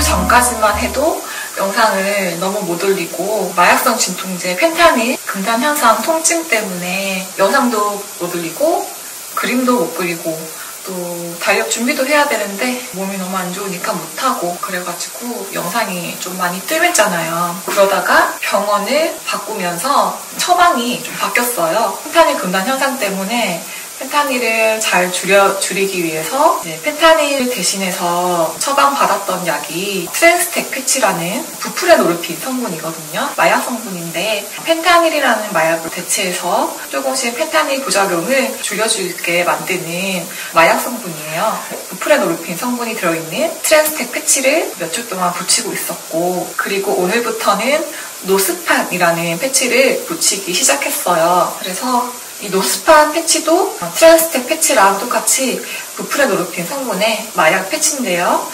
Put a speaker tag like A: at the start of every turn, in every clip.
A: 2주 전까지만 해도 영상을 너무 못 올리고 마약성 진통제 펜타닐 금단 현상 통증 때문에 영상도 못 올리고 그림도 못 그리고 또 달력 준비도 해야 되는데 몸이 너무 안 좋으니까 못하고 그래가지고 영상이 좀 많이 뜸했잖아요. 그러다가 병원을 바꾸면서 처방이 좀 바뀌었어요. 펜타닐 금단 현상 때문에 펜타닐을 잘 줄이기 위해서 펜타닐 대신해서 처방받았던 약이 트랜스텍 패치라는 부프레노르핀 성분이거든요. 마약 성분인데 펜타닐이라는 마약을 대체해서 조금씩 펜타닐 부작용을 줄여주게 만드는 마약 성분이에요. 부프레노르핀 성분이 들어있는 트랜스텍 패치를 몇 주 동안 붙이고 있었고, 그리고 오늘부터는 노스판이라는 패치를 붙이기 시작했어요. 그래서 이 노스판 패치도 트랜스텍 패치랑 똑같이 부프레노르핀 성분의 마약 패치인데요.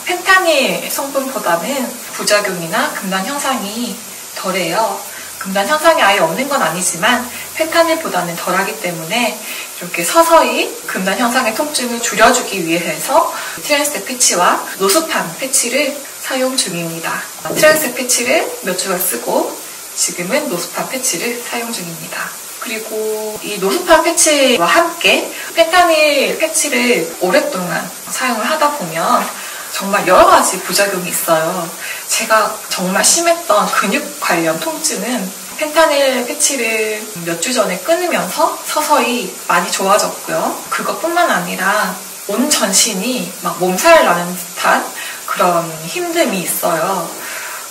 A: 펜타닐 성분보다는 부작용이나 금단 현상이 덜해요. 금단 현상이 아예 없는 건 아니지만 펜타닐보다는 덜하기 때문에 이렇게 서서히 금단 현상의 통증을 줄여주기 위해서 트랜스텍 패치와 노스판 패치를 사용 중입니다. 트랜스텍 패치를 몇 주간 쓰고 지금은 노스판 패치를 사용 중입니다. 그리고 이 노스판 패치와 함께 펜타닐 패치를 오랫동안 사용을 하다 보면 정말 여러 가지 부작용이 있어요. 제가 정말 심했던 근육 관련 통증은 펜타닐 패치를 몇 주 전에 끊으면서 서서히 많이 좋아졌고요. 그것뿐만 아니라 온 전신이 막 몸살 나는 듯한 그런 힘듦이 있어요.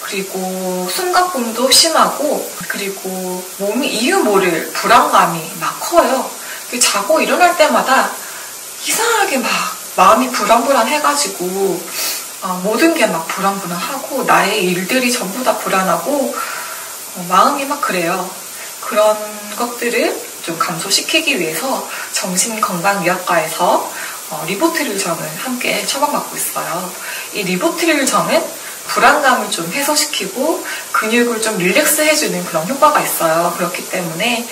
A: 그리고 숨가쁨도 심하고, 그리고 몸이 이유 모를 불안감이 막 커요. 자고 일어날 때마다 이상하게 막 마음이 불안불안해가지고 모든 게 막 불안불안하고 나의 일들이 전부 다 불안하고 마음이 막 그래요. 그런 것들을 좀 감소시키기 위해서 정신건강의학과에서 리보트릴점을 함께 처방받고 있어요. 이 리보트릴점은 불안감을 좀 해소시키고 근육을 좀 릴렉스 해주는 그런 효과가 있어요. 그렇기 때문에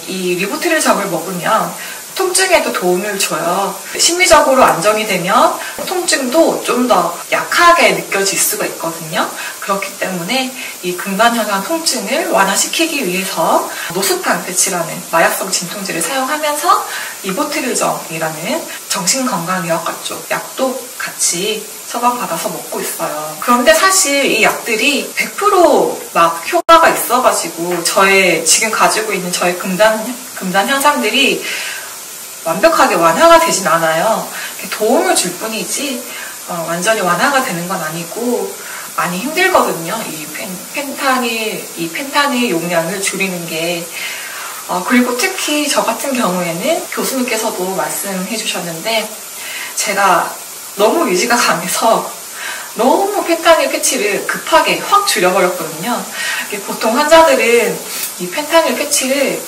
A: 이 리보트릴점을 먹으면 통증에도 도움을 줘요. 심리적으로 안정이 되면 통증도 좀 더 약하게 느껴질 수가 있거든요. 그렇기 때문에 이 금단 현상 통증을 완화시키기 위해서 노스판 패치라는 마약성 진통제를 사용하면서 리보트릴점이라는 정신건강의학과 쪽 약도 같이 처방받아서 먹고 있어요. 그런데 사실 이 약들이 100% 효과가 있어가지고 지금 가지고 있는 저의 금단 현상들이 완벽하게 완화가 되진 않아요. 도움을 줄 뿐이지 완전히 완화가 되는 건 아니고 많이 힘들거든요. 이 펜타닐 용량을 줄이는 게. 그리고 특히 저 같은 경우에는 교수님께서도 말씀해 주셨는데 제가 너무 의지가 강해서 너무 펜타닐 패치를 급하게 확 줄여버렸거든요. 보통 환자들은 이 펜타닐 패치를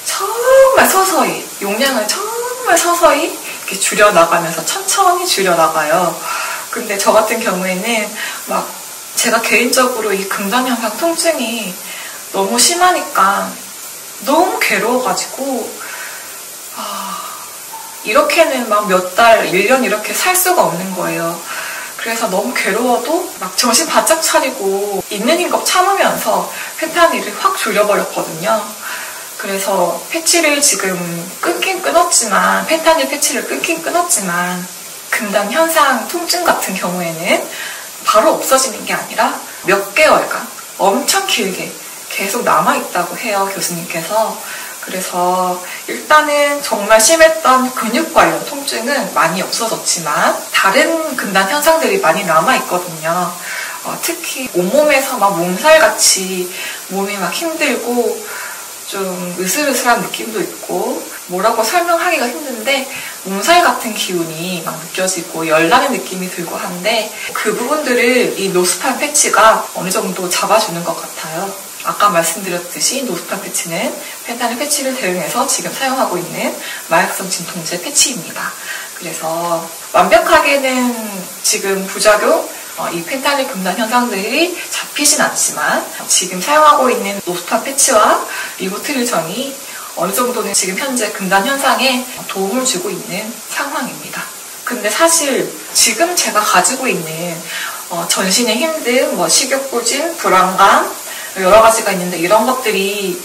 A: 정말 서서히, 용량을 정말 서서히 이렇게 줄여나가면서 천천히 줄여나가요. 근데 저 같은 경우에는 제가 개인적으로 이 금단 현상 통증이 너무 심하니까 너무 괴로워가지고 이렇게는 몇 달, 1년 이렇게 살 수가 없는 거예요. 그래서 너무 괴로워도 정신 바짝 차리고 있는 힘껏 참으면서 펜타닐을 확 줄여버렸거든요. 그래서 패치를 지금 펜타닐 패치를 끊긴 끊었지만 금단 현상 통증 같은 경우에는 바로 없어지는 게 아니라 몇 개월간 엄청 길게 계속 남아있다고 해요, 교수님께서. 그래서 일단은 정말 심했던 근육 관련 통증은 많이 없어졌지만 다른 금단 현상들이 많이 남아있거든요. 특히 온몸에서 몸살같이 몸이 힘들고 좀 으슬으슬한 느낌도 있고 뭐라고 설명하기가 힘든데 몸살 같은 기운이 느껴지고 열나는 느낌이 들고 한데 그 부분들을 이 노스판 패치가 어느 정도 잡아주는 것 같아요. 아까 말씀드렸듯이 노스판 패치는 펜타닐 패치를 대응해서 지금 사용하고 있는 마약성 진통제 패치입니다. 그래서 완벽하게는 지금 부작용, 이 펜타닐 금단 현상들이 잡히진 않지만 지금 사용하고 있는 노스판 패치와 리보트릴점이 어느 정도는 지금 현재 금단 현상에 도움을 주고 있는 상황입니다. 근데 사실 지금 제가 가지고 있는 전신의 힘듦, 뭐 식욕부진, 불안감, 여러 가지가 있는데 이런 것들이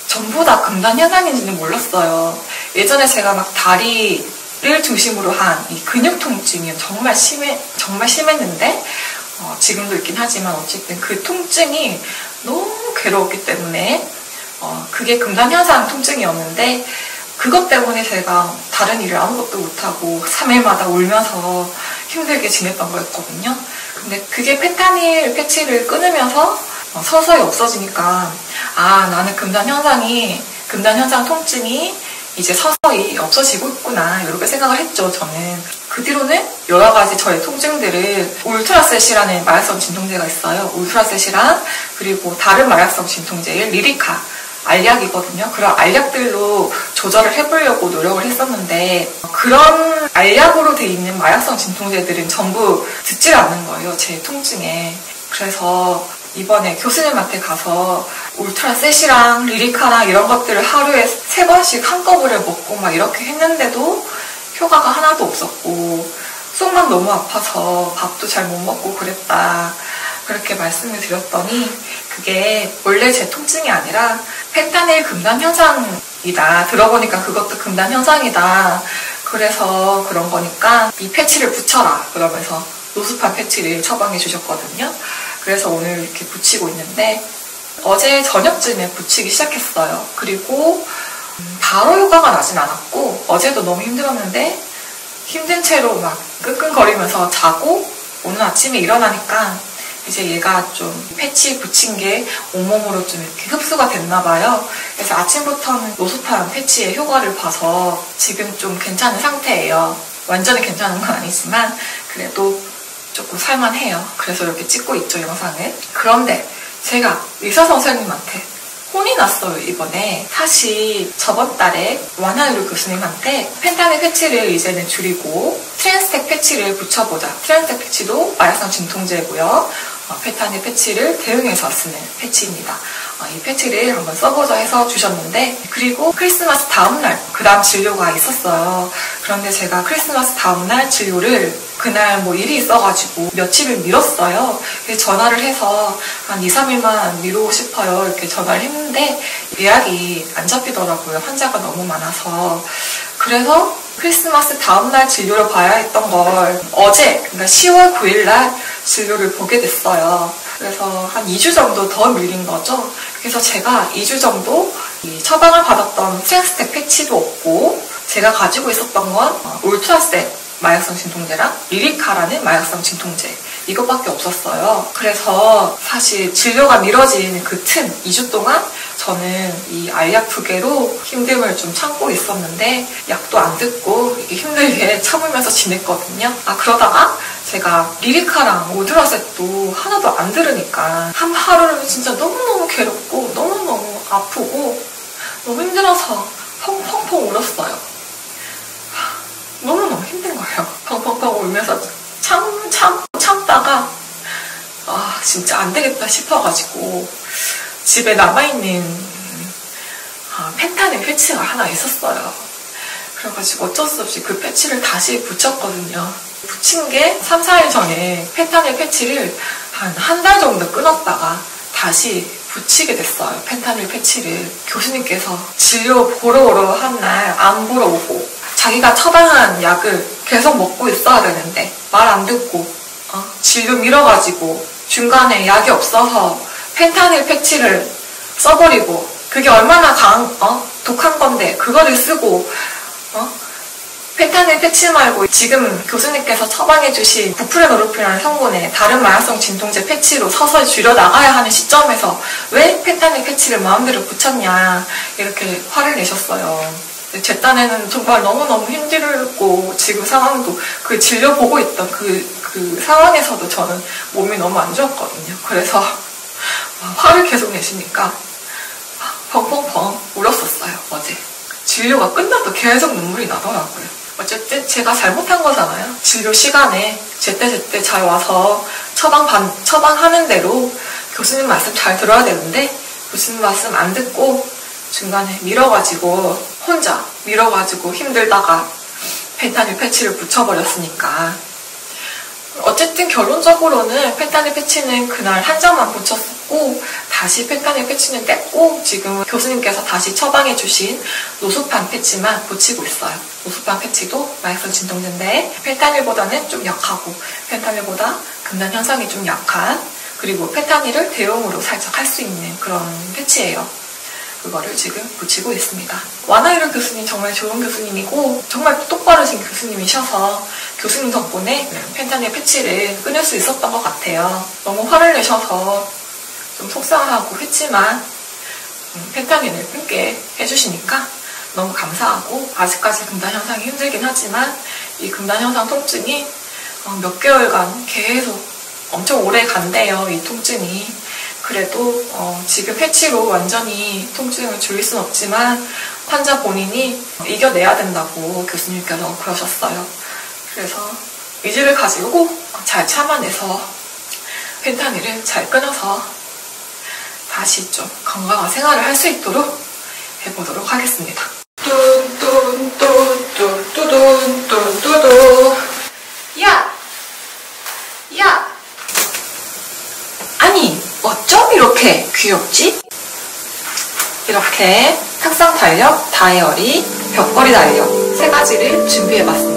A: 전부 다 금단 현상인지는 몰랐어요. 예전에 제가 막 다리를 중심으로 한 이 근육 통증이 정말 심했는데 지금도 있긴 하지만 어쨌든 그 통증이 너무 괴로웠기 때문에 그게 금단 현상 통증이었는데 그것 때문에 제가 다른 일을 아무것도 못하고 3일마다 울면서 힘들게 지냈던 거였거든요. 근데 그게 펜타닐 패치를 끊으면서 서서히 없어지니까 나는 금단 현상 통증이 이제 서서히 없어지고 있구나 이렇게 생각을 했죠. 저는 그 뒤로는 여러 가지 저의 통증들을 울트라셋이라는 마약성 진통제가 있어요. 울트라셋이랑 그리고 다른 마약성 진통제인 리리카 알약이거든요. 그런 알약들로 조절을 해보려고 노력을 했었는데 그런 알약으로 돼 있는 마약성 진통제들은 전부 듣질 않는 거예요. 제 통증에. 그래서 이번에 교수님한테 가서 울트라셋이랑 리리카랑 이런 것들을 하루에 3번씩 한꺼번에 먹고 막 이렇게 했는데도 효과가 하나도 없었고 속만 너무 아파서 밥도 잘 못 먹고 그랬다. 그렇게 말씀을 드렸더니 그게 원래 제 통증이 아니라 펜타닐 금단 현상이다. 들어보니까 그것도 금단 현상이다. 그래서 그런 거니까 이 패치를 붙여라. 그러면서 노스판 패치를 처방해 주셨거든요. 그래서 오늘 이렇게 붙이고 있는데 어제 저녁쯤에 붙이기 시작했어요. 그리고 바로 효과가 나진 않았고 어제도 너무 힘들었는데 힘든 채로 막 끙끙거리면서 자고 오늘 아침에 일어나니까 이제 얘가 좀 패치 붙인 게 온몸으로 좀 이렇게 흡수가 됐나 봐요. 그래서 아침부터는 노스판 패치의 효과를 봐서 지금 좀 괜찮은 상태예요. 완전히 괜찮은 건 아니지만 그래도 조금 살만해요. 그래서 이렇게 찍고 있죠, 영상을. 그런데 제가 의사 선생님한테 혼이 났어요, 이번에. 사실 저번 달에 완하유루 교수님한테 펜타닐 패치를 이제는 줄이고 트랜스텍 패치를 붙여보자. 트랜스텍 패치도 마약성 진통제고요. 펜타닐 패치를 대응해서 쓰는 패치입니다. 이 패치를 한번 써보자 해서 주셨는데 그리고 크리스마스 다음날 그 다음 진료가 있었어요. 그런데 제가 크리스마스 다음날 진료를 그날 뭐 일이 있어가지고 며칠을 미뤘어요. 그래서 전화를 해서 한 2, 3일만 미루고 싶어요. 이렇게 전화를 했는데 예약이 안 잡히더라고요. 환자가 너무 많아서. 그래서 크리스마스 다음날 진료를 봐야 했던 걸 어제, 그러니까 10월 9일날 진료를 보게 됐어요. 그래서 한 2주 정도 더 밀린 거죠. 그래서 제가 2주 정도 이 처방을 받았던 트랜스텍 패치도 없고 제가 가지고 있었던 건 울트라셋 마약성 진통제랑 리리카라는 마약성 진통제 이것밖에 없었어요. 그래서 사실 진료가 미뤄진 그 틈 2주 동안 저는 이 알약 2개로 힘듦을 좀 참고 있었는데 약도 안 듣고 이렇게 힘들게 참으면서 지냈거든요. 그러다가 제가 리리카랑 울트라셋도 하나도 안 들으니까 한 하루는 진짜 너무너무 괴롭고 너무너무 아프고 너무 힘들어서 펑펑펑 울었어요. 너무너무 힘든 거예요. 펑펑펑 울면서 참다가 진짜 안 되겠다 싶어가지고 집에 남아있는 펜타닐 패치가 하나 있었어요. 그래가지고 어쩔 수 없이 그 패치를 다시 붙였거든요. 붙인 게 3, 4일 전에 펜타닐 패치를 한 달 정도 끊었다가 다시 붙이게 됐어요. 펜타닐 패치를. 교수님께서 진료 보러 오러 한 날 안 보러 오고 자기가 처방한 약을 계속 먹고 있어야 되는데 말 안 듣고 진료 미뤄가지고 중간에 약이 없어서 펜타닐 패치를 써버리고 그게 얼마나 독한 건데 그거를 쓰고 펜타닐 패치 말고 지금 교수님께서 처방해주신 부프레노르핀이라는 성분의 다른 마약성 진통제 패치로 서서히 줄여나가야 하는 시점에서 왜 펜타닐 패치를 마음대로 붙였냐 이렇게 화를 내셨어요. 제 딴에는 정말 너무너무 힘들고 지금 상황도 그 진료 보고 있던 그 상황에서도 저는 몸이 너무 안 좋았거든요. 그래서 화를 계속 내시니까 펑펑펑 울었었어요. 어제 진료가 끝나도 계속 눈물이 나더라고요. 어쨌든 제가 잘못한 거잖아요. 진료 시간에 제때 잘 와서 처방하는 대로 교수님 말씀 잘 들어야 되는데 교수님 말씀 안 듣고 중간에 혼자 밀어가지고 힘들다가 펜타닐 패치를 붙여버렸으니까 어쨌든 결론적으로는 펜타닐 패치는 그날 한 장만 붙였었고 다시 펜타닐 패치는 뗐고 지금은 교수님께서 다시 처방해주신 노수판 패치만 붙이고 있어요. 노수판 패치도 마약성 진통제인데 펜타닐보다는 좀 약하고 펜타닐보다 금단 현상이 좀 약한, 그리고 펜타닐을 대용으로 살짝 할 수 있는 그런 패치예요. 그거를 지금 붙이고 있습니다. 와나이로 교수님 정말 좋은 교수님이고 정말 똑바르신 교수님이셔서 교수님 덕분에 펜타닐 패치를 끊을 수 있었던 것 같아요. 너무 화를 내셔서 좀 속상하고 했지만 펜타닐을 끊게 해주시니까 너무 감사하고, 아직까지 금단 현상이 힘들긴 하지만 이 금단 현상 통증이 몇 개월간 계속 엄청 오래 간대요. 이 통증이. 그래도 지금 패치로 완전히 통증을 줄일 순 없지만 환자 본인이 이겨내야 된다고 교수님께서 그러셨어요. 그래서 의지를 가지고 잘 참아내서 펜타닐을 잘 끊어서 다시 좀 건강한 생활을 할 수 있도록 해보도록 하겠습니다. 뚠뚠뚠뚠뚠뚠뚠뚠. 야! 야! 아니, 어쩜 이렇게 귀엽지? 이렇게 탁상 달력, 다이어리, 벽걸이 달력 3가지를 준비해봤습니다.